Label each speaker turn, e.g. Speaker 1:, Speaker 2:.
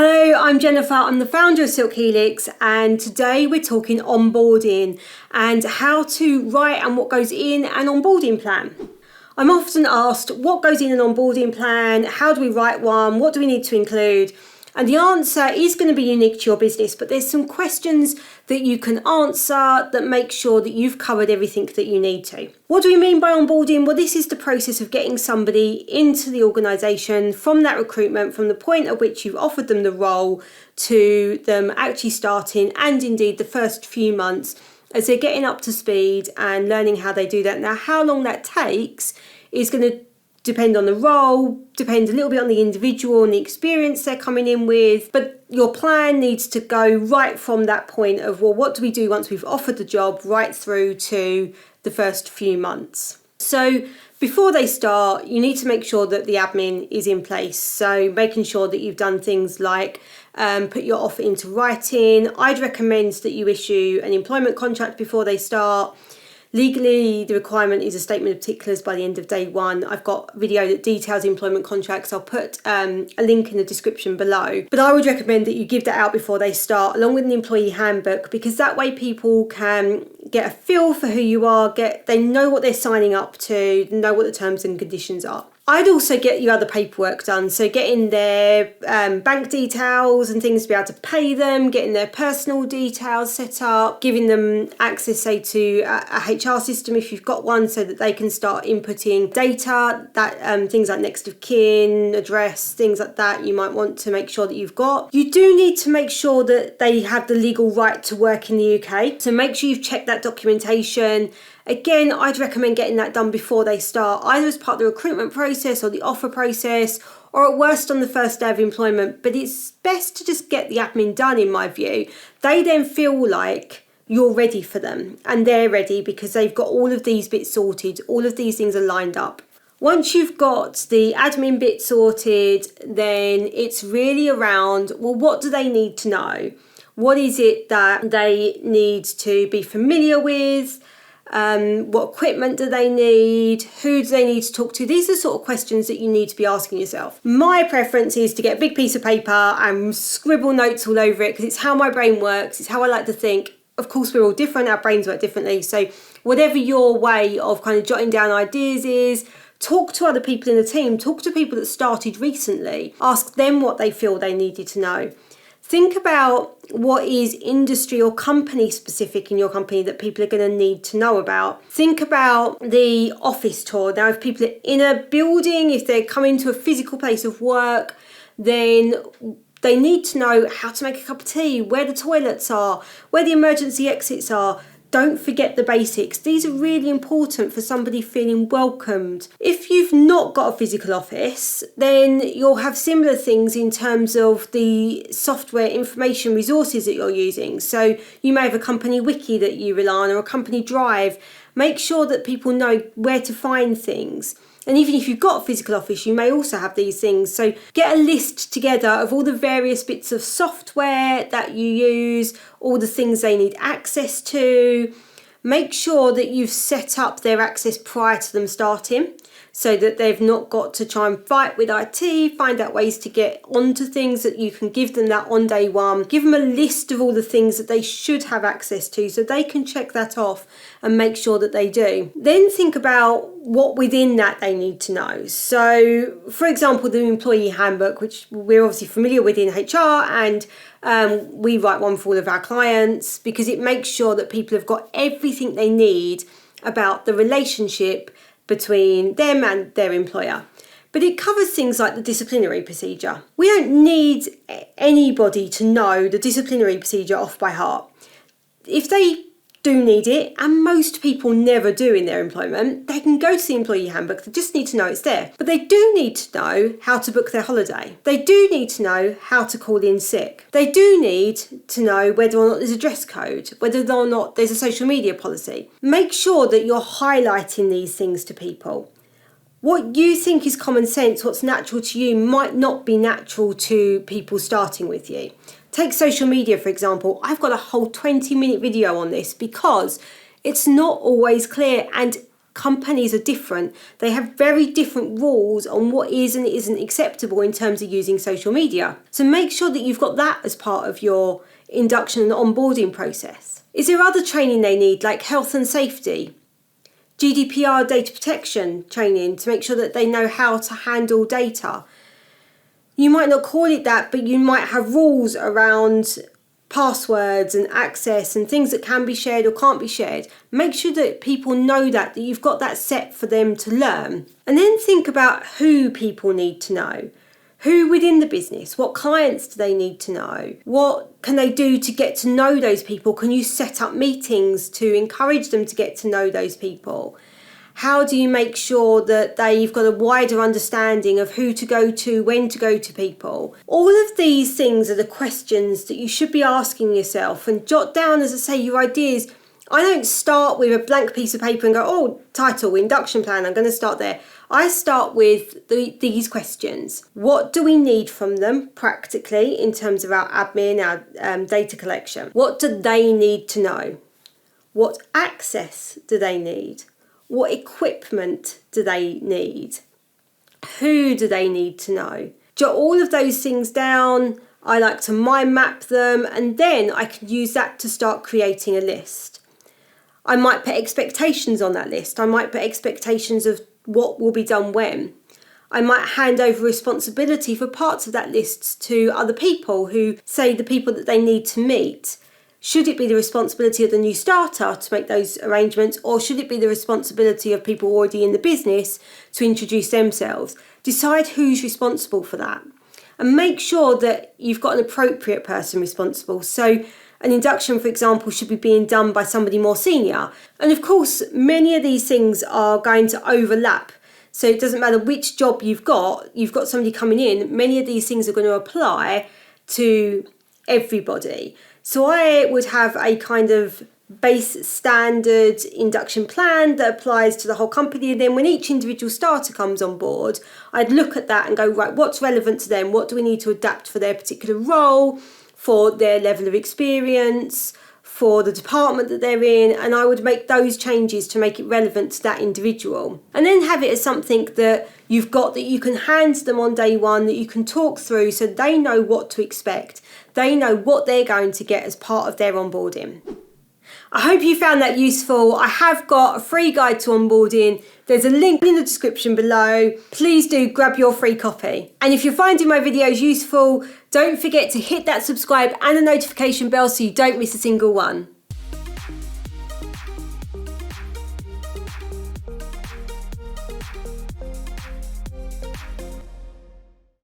Speaker 1: Hello, I'm Jenefer. I'm the founder of Silk Helix, and today we're talking onboarding and how to write and what goes in an onboarding plan. I'm often asked what goes in an onboarding plan, how do we write one, what do we need to include? And the answer is going to be unique to your business, but there's some questions that you can answer that make sure that you've covered everything that you need to. What do we mean by onboarding? Well, this is the process of getting somebody into the organisation from that recruitment, from the point at which you've offered them the role to them actually starting, and indeed the first few months as they're getting up to speed and learning how they do that. Now, how long that takes is going to depend on the role, depend a little bit on the individual and the experience they're coming in with, but your plan needs to go right from that point of, well, what do we do once we've offered the job, right through to the first few months. So before they start, you need to make sure that the admin is in place. So making sure that you've done things like put your offer into writing. I'd recommend that you issue an employment contract before they start. Legally, the requirement is a statement of particulars by the end of day one. I've got a video that details employment contracts. I'll put a link in the description below. But I would recommend that you give that out before they start, along with an employee handbook, because that way people can get a feel for who you are, they know what they're signing up to, know what the terms and conditions are. I'd also get your other paperwork done, so getting their bank details and things to be able to pay them, getting their personal details set up, giving them access, say, to a HR system if you've got one, so that they can start inputting data, that things like next of kin, address, things like that you might want to make sure that you've got. You do need to make sure that they have the legal right to work in the UK, so make sure you've checked that documentation. Again, I'd recommend getting that done before they start, either as part of the recruitment process or the offer process, or at worst on the first day of employment. But it's best to just get the admin done, in my view. They then feel like you're ready for them, and they're ready because they've got all of these bits sorted, all of these things are lined up. Once you've got the admin bit sorted, then it's really around, well, what do they need to know? What is it that they need to be familiar with? What equipment do they need? Who do they need to talk to? These are the sort of questions that you need to be asking yourself. My preference is to get a big piece of paper and scribble notes all over it, because it's how my brain works. It's how I like to think. Of course, we're all different. Our brains work differently. So whatever your way of kind of jotting down ideas is, talk to other people in the team. Talk to people that started recently. Ask them what they feel they needed to know. Think about what is industry or company specific in your company that people are going to need to know about. Think about the office tour. Now, if people are in a building, if they're coming to a physical place of work, then they need to know how to make a cup of tea, where the toilets are, where the emergency exits are. Don't forget the basics. These are really important for somebody feeling welcomed. If you've not got a physical office, then you'll have similar things in terms of the software information resources that you're using. So you may have a company wiki that you rely on, or a company drive. Make sure that people know where to find things. And even if you've got a physical office, you may also have these things. So get a list together of all the various bits of software that you use, all the things they need access to. Make sure that you've set up their access prior to them starting, so that they've not got to try and fight with IT, find out ways to get onto things, that you can give them that on day one. Give them a list of all the things that they should have access to, so they can check that off and make sure that they do. Then think about what within that they need to know. So, for example, the employee handbook, which we're obviously familiar with in HR, and we write one for all of our clients, because it makes sure that people have got everything they need about the relationship between them and their employer. But it covers things like the disciplinary procedure. We don't need anybody to know the disciplinary procedure off by heart. If they do need it, and most people never do in their employment, they can go to the employee handbook. They just need to know it's there. But they do need to know how to book their holiday. They do need to know how to call in sick. They do need to know whether or not there's a dress code, whether or not there's a social media policy. Make sure that you're highlighting these things to people. What you think is common sense, what's natural to you, might not be natural to people starting with you. Take social media, for example. I've got a whole 20-minute video on this because it's not always clear, and companies are different. They have very different rules on what is and isn't acceptable in terms of using social media. So make sure that you've got that as part of your induction and onboarding process. Is there other training they need, like health and safety? GDPR data protection training to make sure that they know how to handle data. You might not call it that, but you might have rules around passwords and access and things that can be shared or can't be shared. Make sure that people know that you've got that set for them to learn. And then think about who people need to know. Who within the business? What clients do they need to know? What can they do to get to know those people? Can you set up meetings to encourage them to get to know those people? How do you make sure that they've got a wider understanding of who to go to, when to go to people? All of these things are the questions that you should be asking yourself, and jot down, as I say, your ideas. I don't start with a blank piece of paper and go, oh, title, induction plan, I'm going to start there. I start with these questions. What do we need from them practically in terms of our admin, our data collection? What do they need to know? What access do they need? What equipment do they need? Who do they need to know? Jot all of those things down. I like to mind map them, and then I can use that to start creating a list. I might put expectations on that list. I might put expectations of what will be done when. I might hand over responsibility for parts of that list to other people who say the people that they need to meet. Should it be the responsibility of the new starter to make those arrangements, or should it be the responsibility of people already in the business to introduce themselves? Decide who's responsible for that, and make sure that you've got an appropriate person responsible. So an induction, for example, should be being done by somebody more senior. And of course, many of these things are going to overlap. So it doesn't matter which job you've got somebody coming in, many of these things are going to apply to everybody. So I would have a kind of base standard induction plan that applies to the whole company, and then when each individual starter comes on board, I'd look at that and go, right, what's relevant to them? What do we need to adapt for their particular role, for their level of experience, for the department that they're in? And I would make those changes to make it relevant to that individual. And then have it as something that you've got that you can hand them on day one, that you can talk through so they know what to expect. They know what they're going to get as part of their onboarding. I hope you found that useful. I have got a free guide to onboarding. There's a link in the description below. Please do grab your free copy. And if you're finding my videos useful, don't forget to hit that subscribe and the notification bell so you don't miss a single one.